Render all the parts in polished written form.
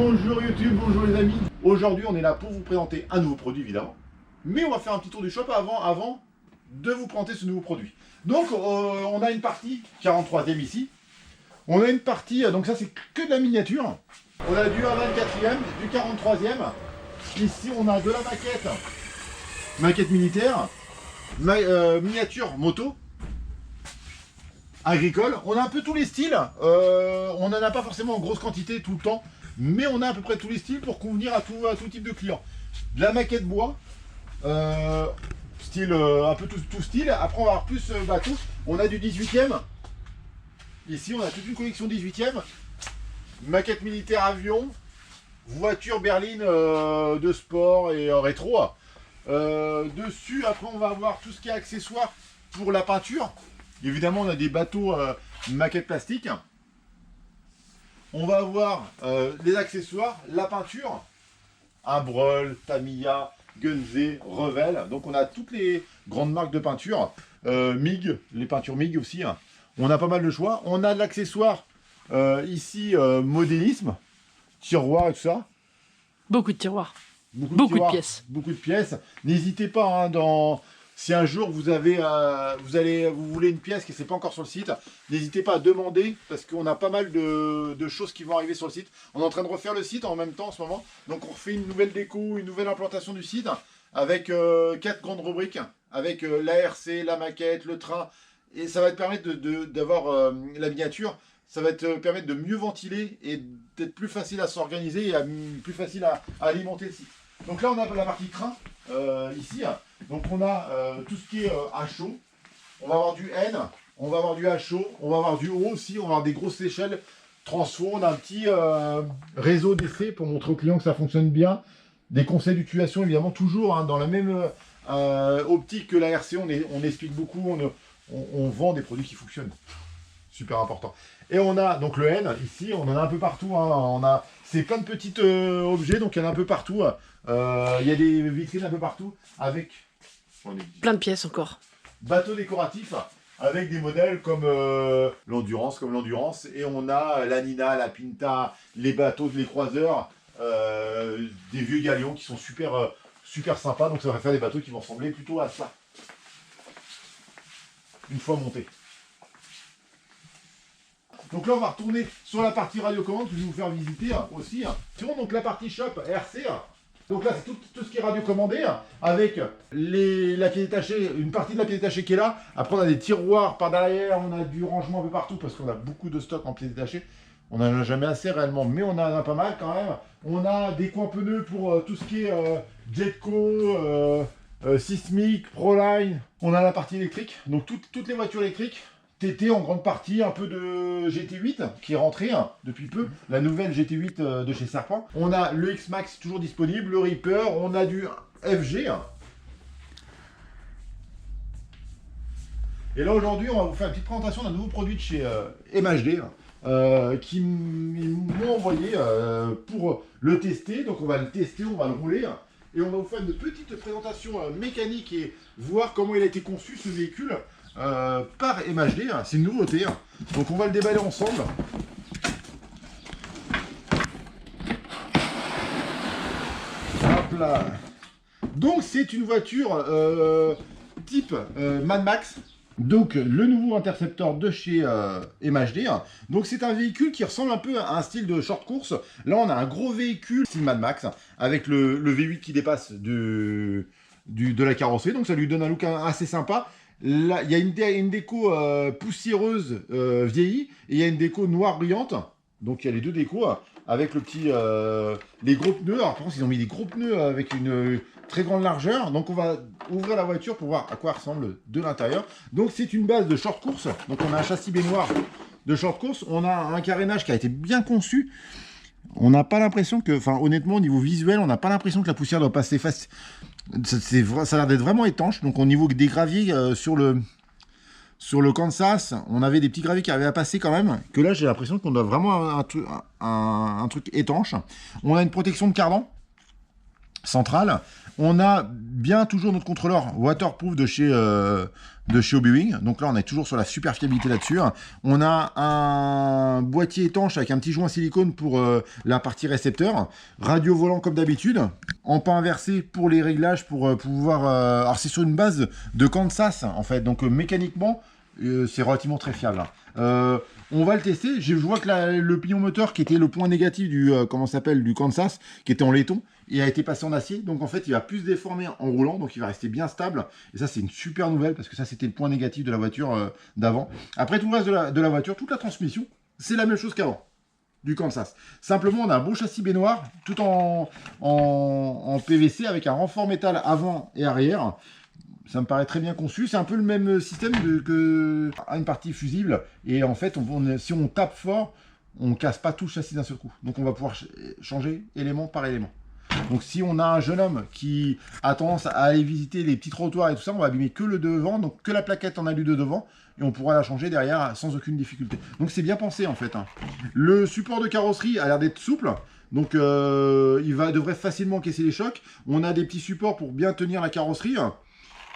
Bonjour YouTube, bonjour les amis. Aujourd'hui on est là pour vous présenter un nouveau produit évidemment. Mais on va faire un petit tour du shop avant de vous présenter ce nouveau produit. Donc on a une partie 43e ici. On a une partie, donc ça c'est que de la miniature. On a du 24e, du 43e. Ici on a de la maquette militaire, miniature moto, agricole. On a un peu tous les styles. On n'en a pas forcément en grosse quantité tout le temps. Mais on a à peu près tous les styles pour convenir à tout type de clients. De la maquette bois, style un peu tout style. Après on va avoir plus bateau. On a du 18e. Ici on a toute une collection 18e. Maquette militaire avion. Voiture berline de sport et rétro. Dessus après on va avoir tout ce qui est accessoires pour la peinture. Évidemment on a des bateaux maquette plastique. On va avoir les accessoires, la peinture, Abrol, Tamiya, Gunze, Revel. Donc on a toutes les grandes marques de peinture, MIG, les peintures MIG aussi. Hein. On a pas mal de choix. On a de l'accessoire ici, modélisme, tiroir et tout ça. Beaucoup de tiroirs. Beaucoup de pièces. Beaucoup de pièces. N'hésitez pas, hein, si un jour vous voulez une pièce qui n'est pas encore sur le site, n'hésitez pas à demander parce qu'on a pas mal de choses qui vont arriver sur le site. On est en train de refaire le site en même temps en ce moment. Donc on refait une nouvelle déco, une nouvelle implantation du site avec 4 grandes rubriques, avec l'ARC, la maquette, le train. Et ça va te permettre d'avoir la miniature. Ça va te permettre de mieux ventiler et d'être plus facile à s'organiser et plus facile à alimenter le site. Donc là on a la partie train ici. Donc on a tout ce qui est à chaud. On va avoir du N, on va avoir du à chaud, on va avoir du haut aussi, on va avoir des grosses échelles transfo. On a un petit réseau d'essai pour montrer aux clients que ça fonctionne bien. Des conseils d'utilisation évidemment toujours hein, dans la même optique que la RC. On explique beaucoup, on vend des produits qui fonctionnent. Super important. Et on a donc le N ici, on en a un peu partout. Hein, c'est plein de petits objets, donc il y en a un peu partout. Il y a des vitrines un peu partout avec plein de pièces encore. Bateaux décoratifs avec des modèles comme l'Endurance, et on a la Nina, la Pinta, les bateaux, les croiseurs, des vieux galions qui sont super sympas. Donc ça va faire des bateaux qui vont ressembler plutôt à ça une fois montés. Donc là on va retourner sur la partie radiocommande que je vais vous faire visiter aussi. Donc la partie shop RC. Donc là c'est tout ce qui est radiocommandé avec la pièce détachée, une partie de la pièce détachée qui est là. Après on a des tiroirs par derrière, on a du rangement un peu partout parce qu'on a beaucoup de stock en pièces détachées. On n'en a jamais assez réellement, mais on en a pas mal quand même. On a des coins pneus pour tout ce qui est Jetco, Sismic, Proline. On a la partie électrique, donc toutes les voitures électriques. TT en grande partie, un peu de GT8 qui est rentré depuis peu, la nouvelle GT8 de chez Serpent. On a le X-Max toujours disponible, le Reaper, on a du FG. Et là aujourd'hui, on va vous faire une petite présentation d'un nouveau produit de chez MHD qui m'ont envoyé pour le tester. Donc on va le tester, on va le rouler. Et on va vous faire une petite présentation mécanique et voir comment il a été conçu ce véhicule. Par MHD, c'est une nouveauté. Donc on va le déballer ensemble. Hop là. Donc c'est une voiture type Mad Max. Donc le nouveau Interceptor de chez MHD. Donc c'est un véhicule qui ressemble un peu à un style de short course. Là on a un gros véhicule style Mad Max avec le V8 qui dépasse de la carrosserie. Donc ça lui donne un look assez sympa. Là, il y a une déco poussiéreuse vieillie et il y a une déco noire brillante. Donc il y a les deux décos avec le petit, les gros pneus. Alors par contre ils ont mis des gros pneus avec une très grande largeur. Donc on va ouvrir la voiture pour voir à quoi ressemble de l'intérieur. Donc c'est une base de short course. Donc on a un châssis baignoire de short course. On a un carénage qui a été bien conçu. On n'a pas l'impression que, enfin honnêtement au niveau visuel, on n'a pas l'impression que la poussière doit passer facile. Ça a l'air d'être vraiment étanche. Donc au niveau des graviers sur le Kansas, on avait des petits graviers qui arrivaient à passer quand même. Que là j'ai l'impression qu'on doit vraiment un truc étanche. On a une protection de cardan centrale. On a bien toujours notre contrôleur waterproof de chez Hobby. Donc là, on est toujours sur la super fiabilité là-dessus. On a un boîtier étanche avec un petit joint silicone pour la partie récepteur. Radio volant comme d'habitude. En pas inversé pour les réglages, pour pouvoir... alors c'est sur une base de Kansas en fait. Donc mécaniquement, c'est relativement très fiable. On va le tester. Je vois que le pignon moteur qui était le point négatif du Kansas, qui était en laiton, il a été passé en acier. Donc en fait, il va plus se déformer en roulant. Donc il va rester bien stable. Et ça, c'est une super nouvelle parce que ça, c'était le point négatif de la voiture d'avant. Après, tout le reste de la voiture, toute la transmission, c'est la même chose qu'avant. Du Kansas. Simplement, on a un beau châssis baignoire, tout en PVC avec un renfort métal avant et arrière. Ça me paraît très bien conçu. C'est un peu le même système que une partie fusible. Et en fait, si on tape fort, on ne casse pas tout le châssis d'un seul coup. Donc on va pouvoir changer élément par élément. Donc si on a un jeune homme qui a tendance à aller visiter les petits trottoirs et tout ça, on va abîmer que le devant, donc que la plaquette en alu de devant, et on pourra la changer derrière sans aucune difficulté. Donc c'est bien pensé en fait. Le support de carrosserie a l'air d'être souple. Donc il devrait facilement caisser les chocs. On a des petits supports pour bien tenir la carrosserie.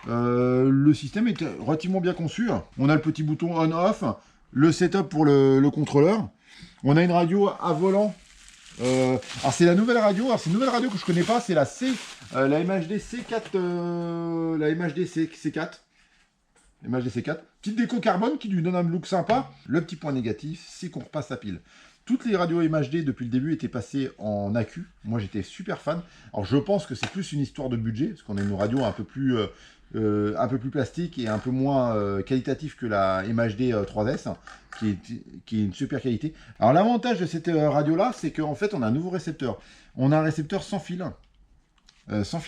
Le système est relativement bien conçu. On a le petit bouton on-off, le setup pour le contrôleur. On a une radio à volant. Alors c'est la nouvelle radio. Alors c'est une nouvelle radio que je connais pas. C'est la MHD C4. La MHD C4. MHD C4. Petite déco carbone qui lui donne un look sympa. Le petit point négatif, c'est qu'on repasse la pile. Toutes les radios MHD depuis le début étaient passées en accu. Moi j'étais super fan. Alors je pense que c'est plus une histoire de budget, parce qu'on a une radio un peu plus plastique et un peu moins qualitatif que la MHD 3S, qui est une super qualité. Alors l'avantage de cette radio là, c'est qu'en fait on a un nouveau récepteur. On a un récepteur sans fil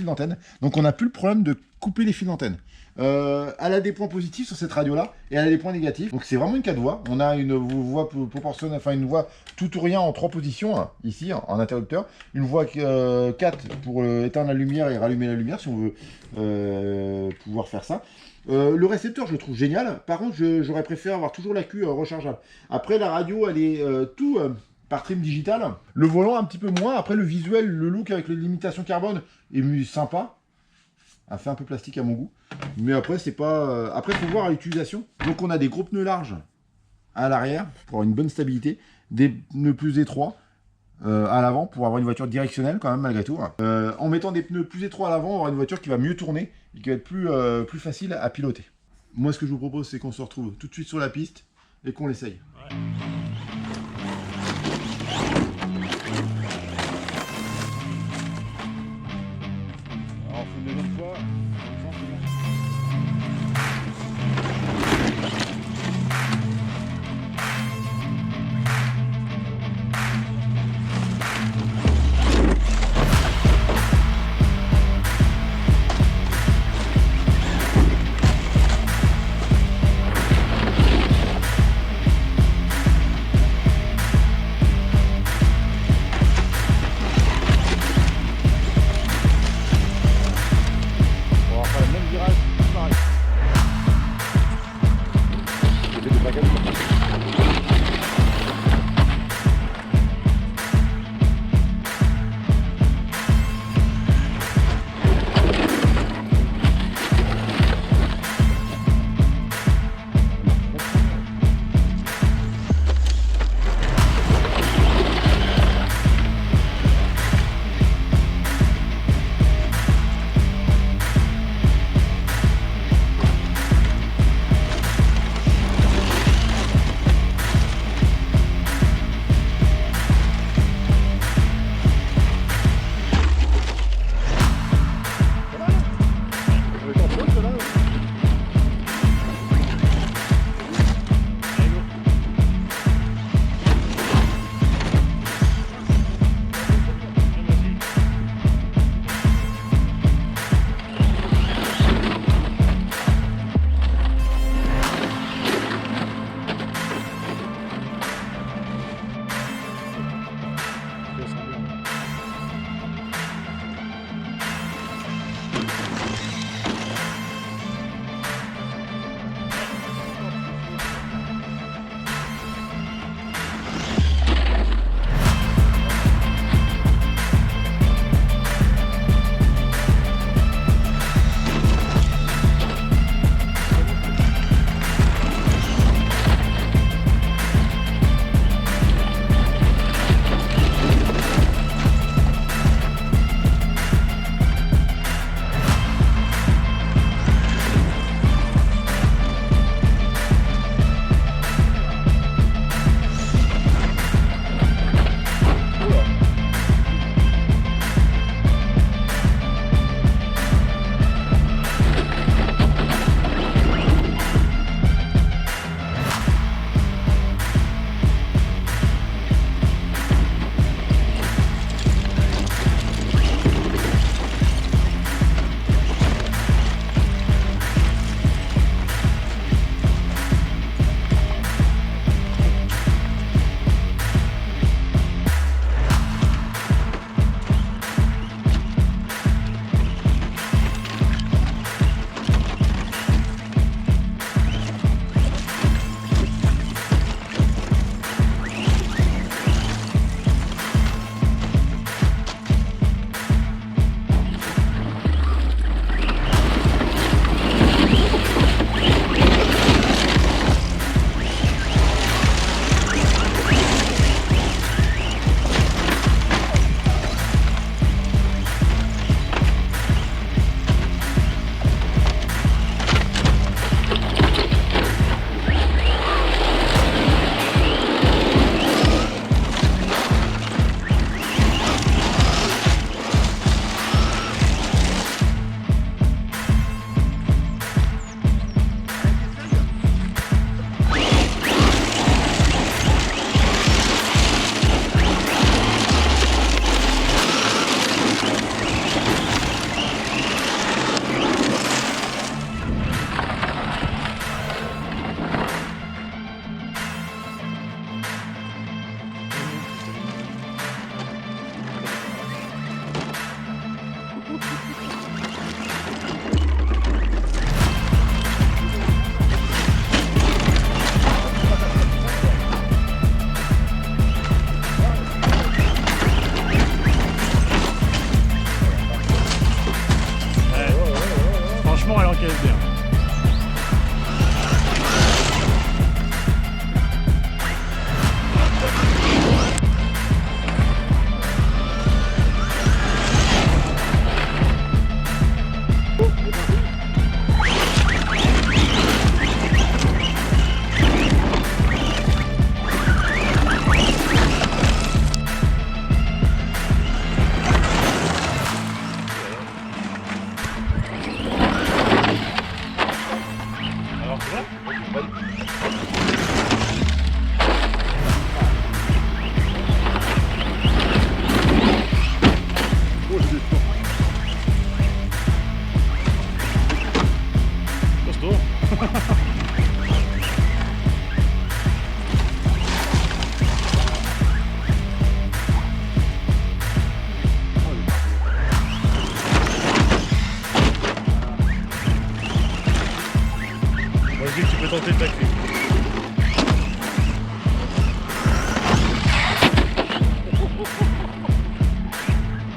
d'antenne. Donc on n'a plus le problème de couper les fils d'antenne. Elle a des points positifs sur cette radio là et elle a des points négatifs. Donc c'est vraiment une 4 voix. On a une voix proportionnelle, enfin une voix tout ou rien en 3 positions ici en interrupteur. Une voix 4 pour éteindre la lumière et rallumer la lumière si on veut pouvoir faire ça. Le récepteur je le trouve génial. Par contre j'aurais préféré avoir toujours la queue rechargeable. Après la radio elle est par trim digital. Le volant un petit peu moins. Après le visuel, le look avec les limitations carbone est sympa. A fait un peu plastique à mon goût. Mais après c'est pas... Après il faut voir l'utilisation. Donc on a des gros pneus larges à l'arrière pour avoir une bonne stabilité. Des pneus plus étroits à l'avant pour avoir une voiture directionnelle quand même malgré tout. En mettant des pneus plus étroits à l'avant, on va avoir une voiture qui va mieux tourner et qui va être plus facile à piloter. Moi ce que je vous propose c'est qu'on se retrouve tout de suite sur la piste et qu'on l'essaye. Ouais.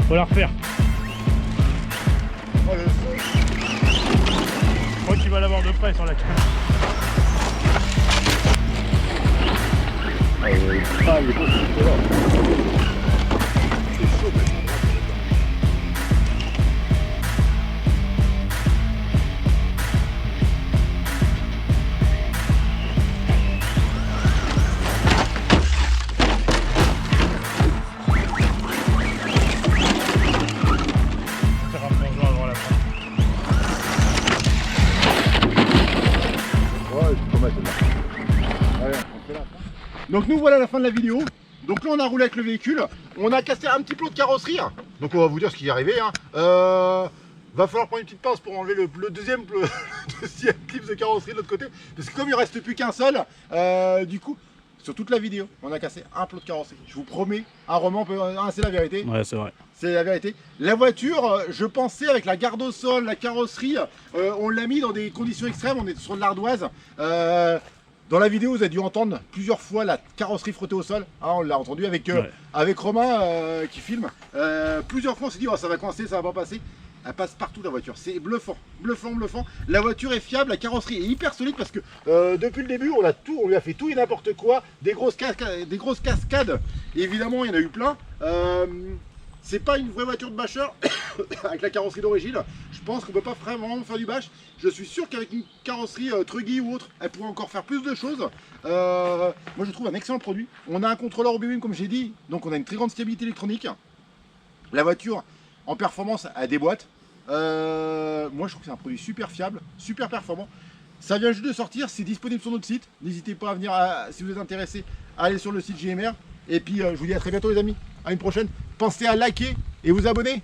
Faut la refaire. Oh, le son. Je crois qu'il va l'avoir de près sur la carte. Ah, il est beau, c'est là. C'est chaud, mais... Donc nous voilà à la fin de la vidéo. Donc là on a roulé avec le véhicule, on a cassé un petit plot de carrosserie. Donc on va vous dire ce qui est arrivé. Va falloir prendre une petite pause pour enlever le deuxième clip de carrosserie de l'autre côté. Parce que comme il ne reste plus qu'un seul, du coup, sur toute la vidéo, on a cassé un plot de carrosserie. Je vous promets, un roman, c'est la vérité. Ouais, c'est vrai. C'est la vérité. La voiture, je pensais avec la garde au sol, la carrosserie, on l'a mis dans des conditions extrêmes, on est sur de l'ardoise. Dans la vidéo, vous avez dû entendre plusieurs fois la carrosserie frottée au sol. On l'a entendu avec, avec Romain qui filme. Plusieurs fois, on s'est dit, oh, ça va coincer, ça va pas passer. Elle passe partout la voiture, c'est bluffant, bluffant, bluffant. La voiture est fiable, la carrosserie est hyper solide parce que depuis le début, on lui a fait tout et n'importe quoi, des grosses cascades. Et évidemment, il y en a eu plein. C'est pas une vraie voiture de bâcheur avec la carrosserie d'origine. Je pense qu'on peut pas vraiment faire du bâche. Je suis sûr qu'avec une carrosserie Truggy ou autre, elle pourrait encore faire plus de choses. Moi, je trouve un excellent produit. On a un contrôleur OBD comme j'ai dit, donc on a une très grande stabilité électronique. La voiture en performance, elle déboîte. Moi, je trouve que c'est un produit super fiable, super performant. Ça vient juste de sortir, c'est disponible sur notre site. N'hésitez pas à venir, si vous êtes intéressé, à aller sur le site JMR. Et puis, je vous dis à très bientôt les amis. À une prochaine. Pensez à liker et vous abonner.